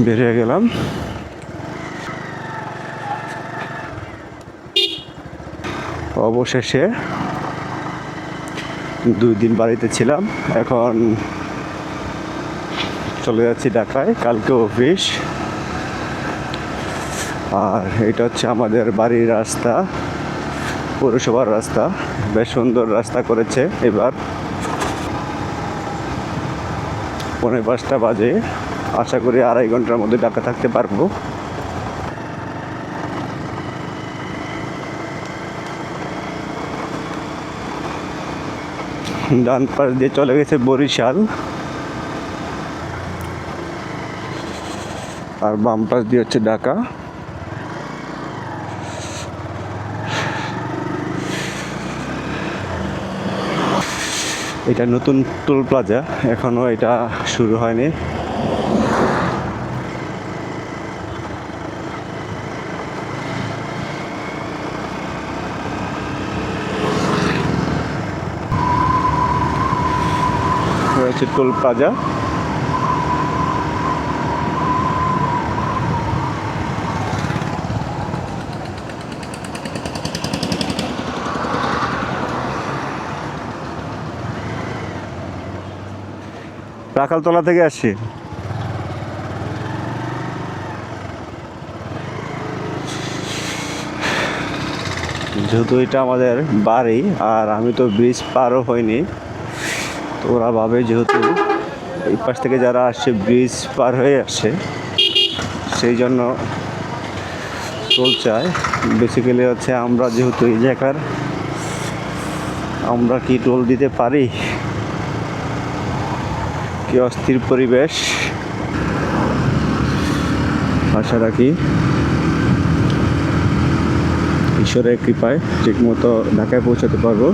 বের হয়ে গেলাম। অবশেষে 2 দিন বাড়িতে ছিলাম, এখন চলে যাচ্ছি ঢাকায়। কালকে অফিস। আর এটা হচ্ছে আমাদের বাড়ির রাস্তা, পৌরসভার রাস্তা। বেশ সুন্দর রাস্তা করেছে এবার। 5:45 বাজে। আশা করি 2.5 ঘন্টার মধ্যে ঢাকা থাকতে পারবো। ডান পাশ দিয়ে চলে গেছে বরিশাল, আর বাম পাশ দিয়ে হচ্ছে ঢাকা। এটা নতুন টোল প্লাজা, এখনো এটা শুরু হয়নি। হচ্ছে টোল প্লাজা। রাখালতলা থেকে আসছি। যেহেতু এটা আমাদের বাড়ি, আর আমি তো ব্রিজ পারও হয়নি, তো ওরা ভাবে যেহেতু এই পাশ থেকে যারা আসছে ব্রিজ পার হয়ে আসছে, সেই জন্য টোল চায়। বেসিক্যালি হচ্ছে আমরা যেহেতু এই জায়গার, আমরা কি টোল দিতে পারি? কি অস্থির পরিবেশ। আশা রাখি ঈশ্বরের কৃপায় ঠিকমতো ঢাকায় পৌঁছাতে পারবো।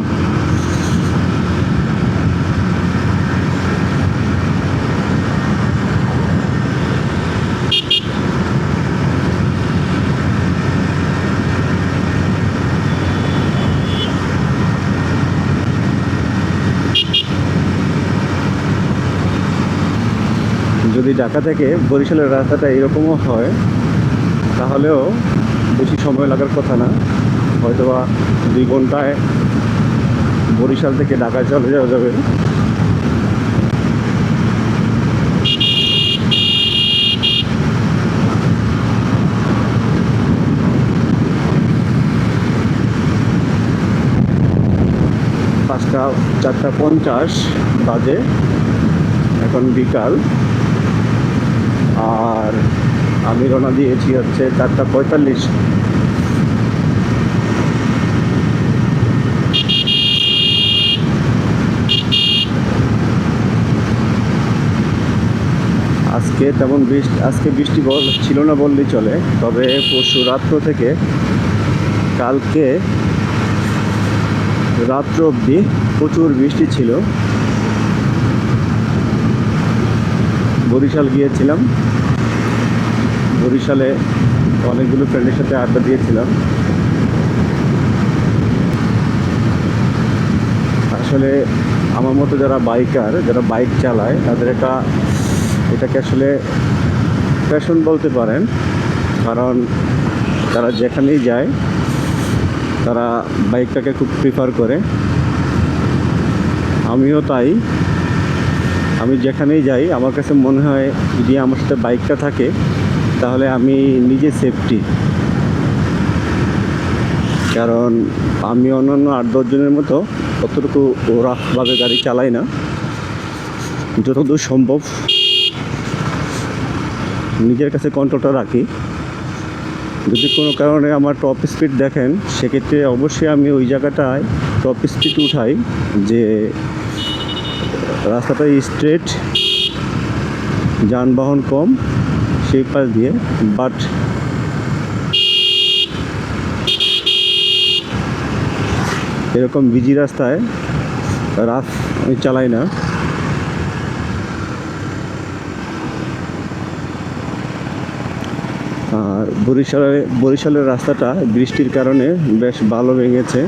যদি ঢাকা থেকে বরিশালের রাস্তাটা এরকমও হয়, তাহলেও বেশি সময় লাগার কথা না। হয়তোবা 2 ঘন্টায় বরিশাল থেকে ঢাকায় চলে যাওয়া যাবে। পাঁচটা 4:50 বাজে, এখন বিকাল। আর আমি রওনা দিয়েছি হচ্ছে 4:45। আজকে বৃষ্টি ছিল না বললেই চলে। তবে পরশু রাত্র থেকে কালকে রাত্র অবধি প্রচুর বৃষ্টি ছিল। বরিশাল গিয়েছিলাম, বরিশালে অনেকগুলো ফ্রেন্ডের সাথে আড্ডা দিয়েছিলাম। আসলে আমার মতো যারা বাইকার, যারা বাইক চালায়, তাদের এটাকে আসলে প্যাশন বলতে পারেন। কারণ তারা যেখানেই যায়, তারা বাইকটাকে খুব প্রিফার করে। আমিও তাই। আমি যেখানেই যাই, আমার কাছে মনে হয় যদি আমার সাথে বাইকটা থাকে, তাহলে আমি নিজে সেফটি। কারণ আমি অন্যান্য 8-10 জনের মতো অতটুকু রাফভাবে গাড়ি চালাই না। যতদূর সম্ভব নিজের কাছে কন্ট্রোলটা রাখি। যদি কোনো কারণে আমার টপ স্পিড দেখেন, সেক্ষেত্রে অবশ্যই আমি ওই জায়গাটায় টপ স্পিড উঠাই, যে রাস্তাটা স্ট্রেট, যানবাহন কম, সেই পাশ দিয়ে। বাট এরকম বিজি রাস্তায় রাফ আমি চালাই না। আর বরিশালের রাস্তাটা বৃষ্টির কারণে বেশ ভালো ভেঙেছে।